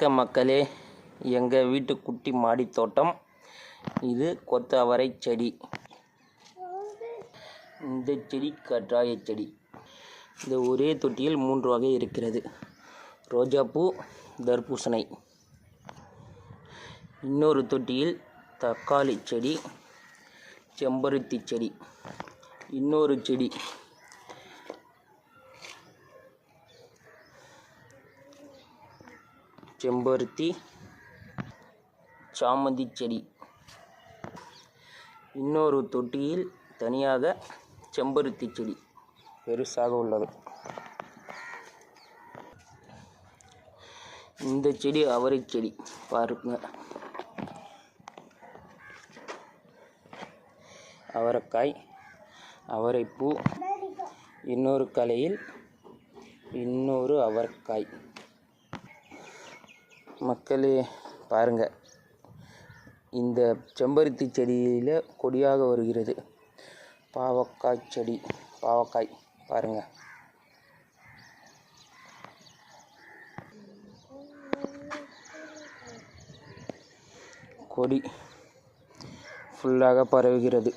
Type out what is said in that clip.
வணக்கம் மக்களே, எங்கள் வீட்டு குட்டி மாடி தோட்டம். இது கொத்த அவரை செடி. இந்த செடி கற்றாழை செடி. இந்த ஒரே தொட்டியில் 3 வகை இருக்கிறது. ரோஜாப்பூ, தர்பூசணி. இன்னொரு தொட்டியில் தக்காளி செடி, செம்பருத்தி செடி. இன்னொரு செடி செம்பருத்தி, சாமந்தி செடி. இன்னொரு தொட்டியில் தனியாக செம்பருத்தி செடி பெருசாக உள்ளது. இந்த செடி அவரை செடி பாருங்க. அவரைக்காய், அவரைப்பூ. இன்னொரு கலையில் இன்னொரு அவரைக்காய். மக்களே பாருங்க, இந்த செம்பருத்தி செடியில் கொடியாக வருகிறது பாவக்காய் செடி. பாவக்காய் பாருங்க. கொடி ஃபுல்லாக பரவுகிறது.